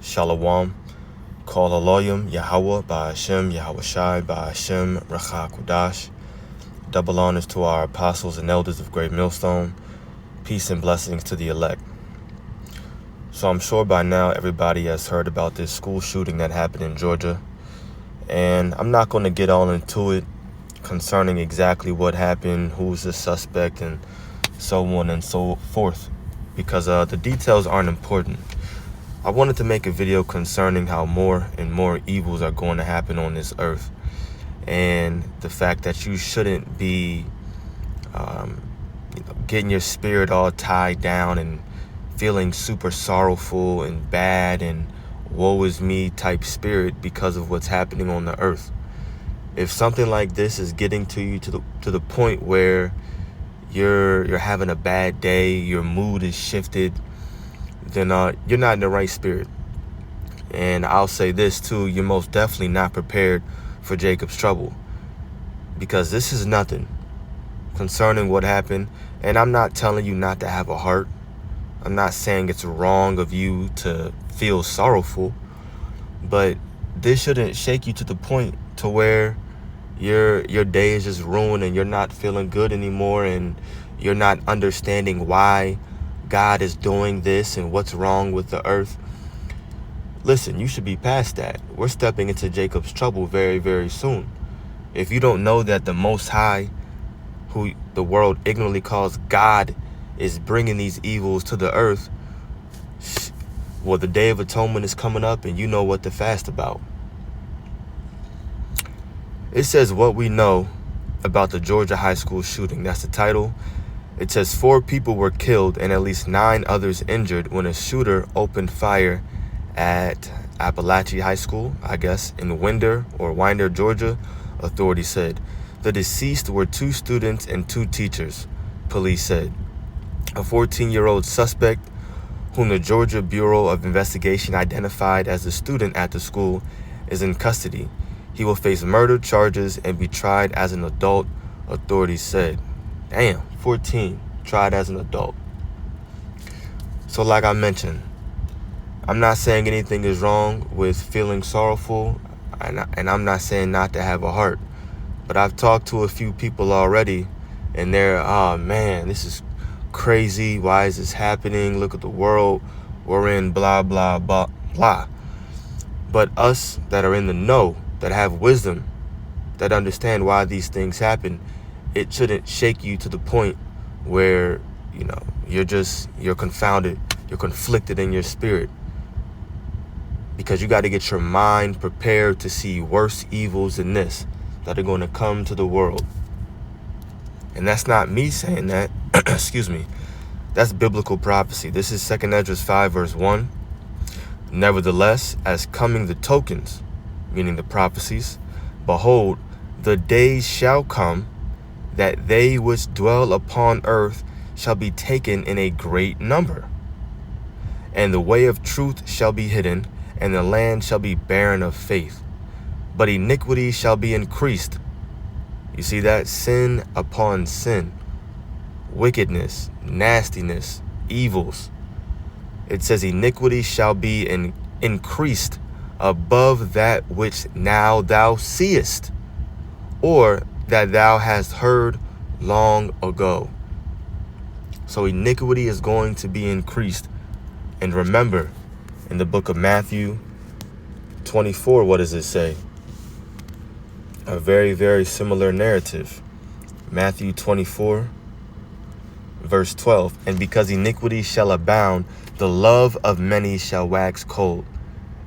Shalom. Call Aloyim Yahweh by Hashem Yahweh Shai by Hashem Racha Kudash. Double honors to our apostles and elders of Great Millstone. Peace and blessings to the elect. So I'm sure by now everybody has heard about this school shooting that happened in Georgia. And I'm not going to get all into it concerning exactly what happened, who's the suspect, and so on and so forth, because the details aren't important. I wanted to make a video concerning how more and more evils are going to happen on this earth, and the fact that you shouldn't be getting your spirit all tied down and feeling super sorrowful and bad and woe is me type spirit because of what's happening on the earth. If something like this is getting to you to the point where you're having a bad day, your mood is shifted, then you're not in the right spirit. And I'll say this too, you're most definitely not prepared for Jacob's trouble, because this is nothing concerning what happened. And I'm not telling you not to have a heart. I'm not saying it's wrong of you to feel sorrowful, but this shouldn't shake you to the point to where your day is just ruined and you're not feeling good anymore, and you're not understanding why God is doing this and what's wrong with the earth. Listen, you should be past that. We're stepping into Jacob's trouble very, very soon. If you don't know that the Most High, who the world ignorantly calls God, is bringing these evils to the earth, well, the Day of Atonement is coming up and you know what to fast about. It says what we know about the Georgia high school shooting. That's the title. It says 4 people were killed and at least 9 others injured when a shooter opened fire at Appalachian High School, I guess, in Winder, Georgia, authorities said. The deceased were 2 students and 2 teachers, police said. A 14-year-old suspect, whom the Georgia Bureau of Investigation identified as a student at the school, is in custody. He will face murder charges and be tried as an adult, authorities said. Damn, 14, tried as an adult. So like I mentioned, I'm not saying anything is wrong with feeling sorrowful, and I'm not saying not to have a heart. But I've talked to a few people already, and they're, oh man, this is crazy. Why is this happening? Look at the world we're in, blah, blah, blah, blah. But us that are in the know, that have wisdom, that understand why these things happen, it shouldn't shake you to the point where, you're confounded, you're conflicted in your spirit. Because you got to get your mind prepared to see worse evils than this that are going to come to the world. And that's not me saying that. Excuse me. That's biblical prophecy. This is 2 Ezra 5 verse 1. Nevertheless, as coming the tokens, meaning the prophecies, behold, the days shall come that they which dwell upon earth shall be taken in a great number. And the way of truth shall be hidden, and the land shall be barren of faith. But iniquity shall be increased. You see that? Sin upon sin. Wickedness, nastiness, evils. It says iniquity shall be increased above that which now thou seest, or that thou hast heard long ago. So iniquity is going to be increased. And remember, in the book of Matthew 24, what does it say? A very, very similar narrative. Matthew 24, verse 12. And because iniquity shall abound, the love of many shall wax cold.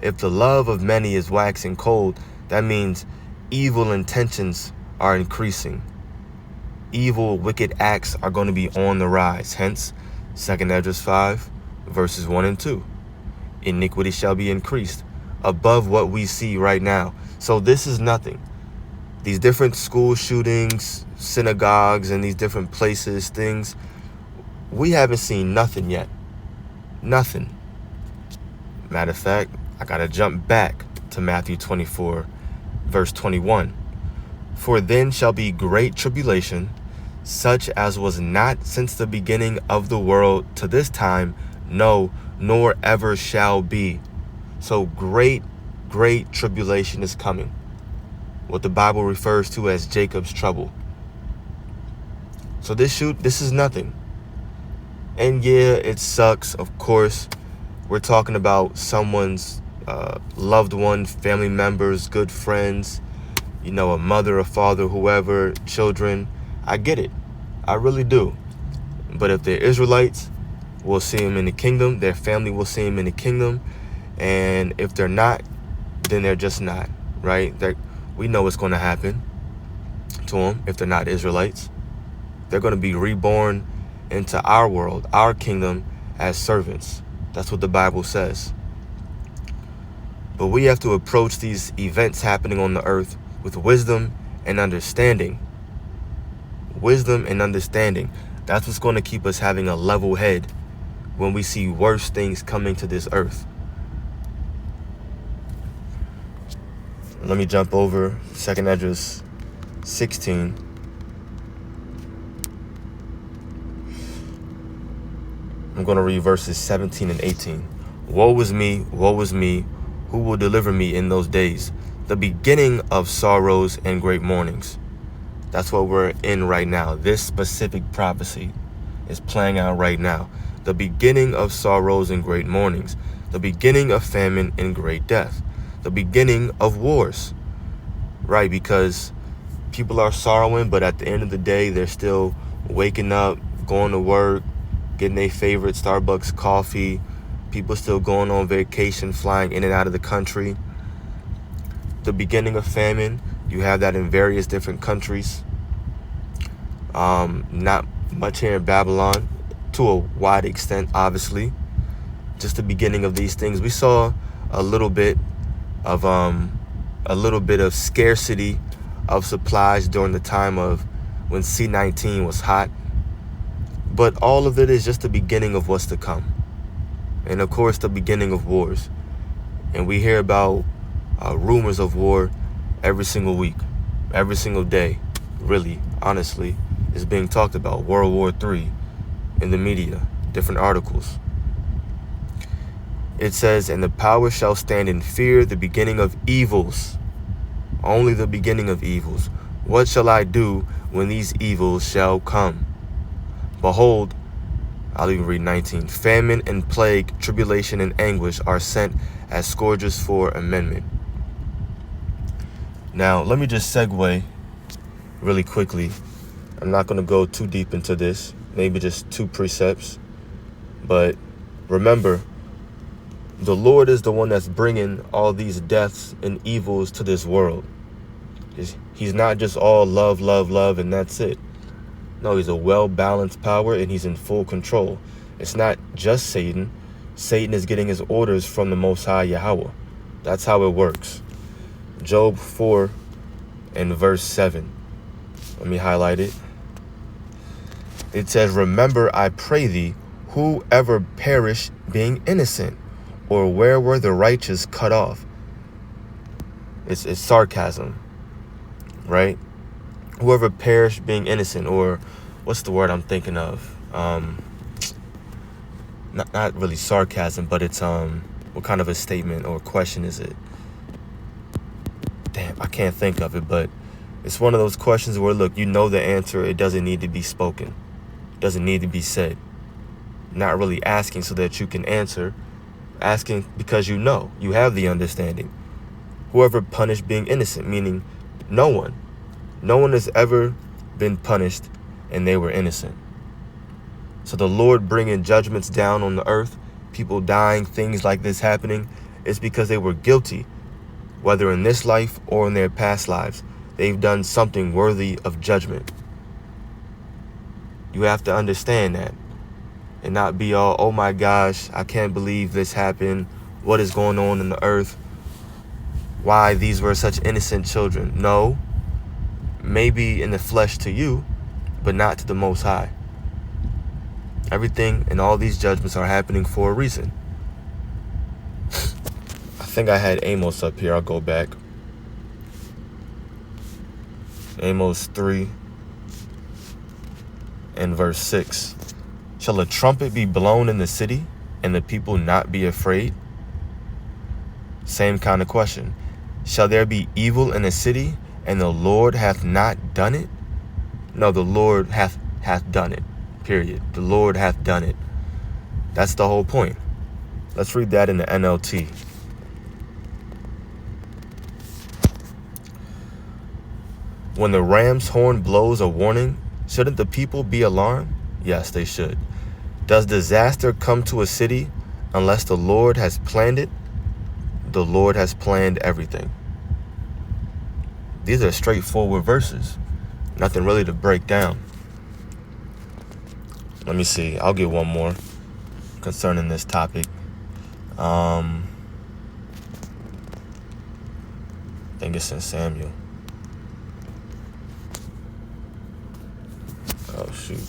If the love of many is waxing cold, that means evil intentions are increasing. Evil, wicked acts are going to be on the rise. Hence, 2 Ezra 5, verses 1 and 2. Iniquity shall be increased above what we see right now. So this is nothing. These different school shootings, synagogues, and these different places, things, we haven't seen nothing yet. Nothing. Matter of fact, I got to jump back to Matthew 24, verse 21. For then shall be great tribulation, such as was not since the beginning of the world to this time, no, nor ever shall be. So great tribulation is coming. What the Bible refers to as Jacob's trouble. So this is nothing. And yeah, it sucks. Of course, we're talking about someone's loved one, family members, good friends, a mother, a father, whoever, children. I get it. I really do. But if they're Israelites, we'll see them in the kingdom. Their family will see them in the kingdom. And if they're not, then they're just not, right? We know what's going to happen to them if they're not Israelites. They're going to be reborn into our world, our kingdom, as servants. That's what the Bible says. But we have to approach these events happening on the earth with wisdom and understanding. Wisdom and understanding. That's what's going to keep us having a level head when we see worse things coming to this earth. Let me jump over 2 Esdras 16. I'm going to read verses 17 and 18. Woe is me, who will deliver me in those days? The beginning of sorrows and great mournings. That's what we're in right now. This specific prophecy is playing out right now. The beginning of sorrows and great mournings. The beginning of famine and great death. The beginning of wars. Right, because people are sorrowing, but at the end of the day, they're still waking up, going to work, getting their favorite Starbucks coffee. People still going on vacation, flying in and out of the country. The beginning of famine, you have that in various different countries. Not much here in Babylon, to a wide extent, obviously. Just the beginning of these things. We saw a little bit of scarcity of supplies during the time of when C-19 was hot. But all of it is just the beginning of what's to come. And of course, the beginning of wars. And we hear about rumors of war every single week, every single day, really, honestly, is being talked about. World War III in the media, different articles. It says, and the power shall stand in fear, the beginning of evils. Only the beginning of evils. What shall I do when these evils shall come? Behold, I'll even read 19. Famine and plague, tribulation and anguish are sent as scourges for amendment. Now, let me just segue really quickly. I'm not going to go too deep into this. Maybe just 2 precepts. But remember, the Lord is the one that's bringing all these deaths and evils to this world. He's not just all love, and that's it. No, he's a well-balanced power, and he's in full control. It's not just Satan. Satan is getting his orders from the Most High Yahweh. That's how it works. Job 4 and verse 7. Let me highlight it. It says, remember, I pray thee, whoever perished being innocent, or where were the righteous cut off? It's sarcasm, right? Whoever perished being innocent, or what's the word I'm thinking of? Not really sarcasm, but it's what kind of a statement or question is it? Damn, I can't think of it, but it's one of those questions where, look, you know the answer. It doesn't need to be spoken. It doesn't need to be said. Not really asking so that you can answer. Asking because you know. You have the understanding. Whoever punished being innocent, meaning no one. No one has ever been punished and they were innocent. So the Lord bringing judgments down on the earth, people dying, things like this happening, it's because they were guilty, whether in this life or in their past lives. They've done something worthy of judgment. You have to understand that and not be all, oh my gosh, I can't believe this happened. What is going on in the earth? Why these were such innocent children? No, maybe in the flesh to you, but not to the Most High. Everything and all these judgments are happening for a reason. I think I had Amos up here. I'll go back. Amos 3 and verse 6. Shall a trumpet be blown in the city, and the people not be afraid? Same kind of question. Shall there be evil in a city, and the Lord hath not done it? No, the Lord hath done it. Period. The Lord hath done it. That's the whole point. Let's read that in the NLT. When the ram's horn blows a warning, shouldn't the people be alarmed? Yes, they should. Does disaster come to a city unless the Lord has planned it? The Lord has planned everything. These are straightforward verses. Nothing really to break down. Let me see. I'll get one more concerning this topic. I think it's in Samuel. Oh, shoot.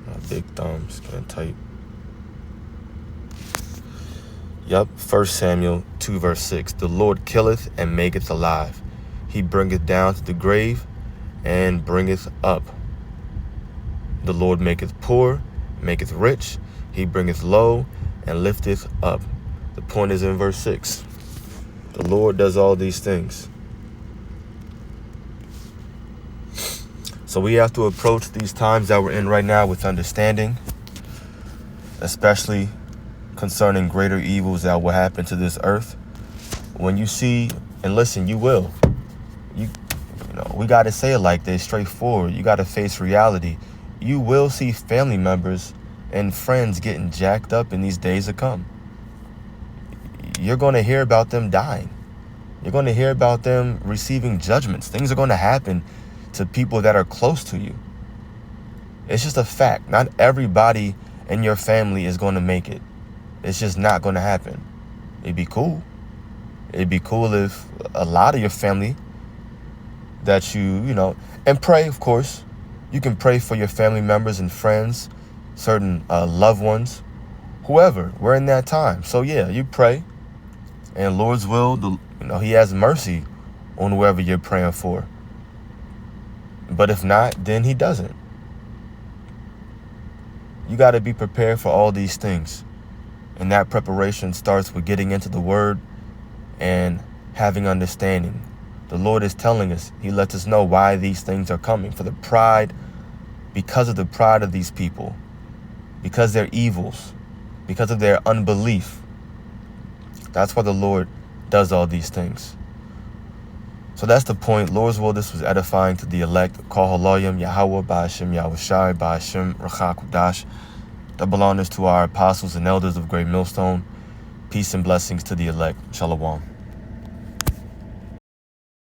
My big thumbs can't type. Yup, 1 Samuel 2 verse 6. The Lord killeth and maketh alive. He bringeth down to the grave and bringeth up. The Lord maketh poor, maketh rich. He bringeth low and lifteth up. The point is in verse 6. The Lord does all these things. So we have to approach these times that we're in right now with understanding, especially concerning greater evils that will happen to this earth. When you see, and listen, you will. You know, we got to say it like this, straightforward. You got to face reality. You will see family members and friends getting jacked up in these days to come. You're going to hear about them dying. You're going to hear about them receiving judgments. Things are going to happen to people that are close to you. It's just a fact. Not everybody in your family is going to make it. It's just not going to happen. It'd be cool. It'd be cool if a lot of your family that you know, and pray, of course. You can pray for your family members and friends, certain loved ones, whoever. We're in that time. So yeah, you pray. And Lord's will, he has mercy on whoever you're praying for. But if not, then he doesn't. You got to be prepared for all these things. And that preparation starts with getting into the word and having understanding. The Lord is telling us, he lets us know why these things are coming. For the pride, because of the pride of these people, because they're evils, because of their unbelief. That's why the Lord does all these things. So that's the point. Lord's will, this was edifying to the elect. Call Haloyim Yahweh Ba'ashem Yahushai Ba'ashem Rachakudash. Double honors to our apostles and elders of Great Millstone. Peace and blessings to the elect. Shalom.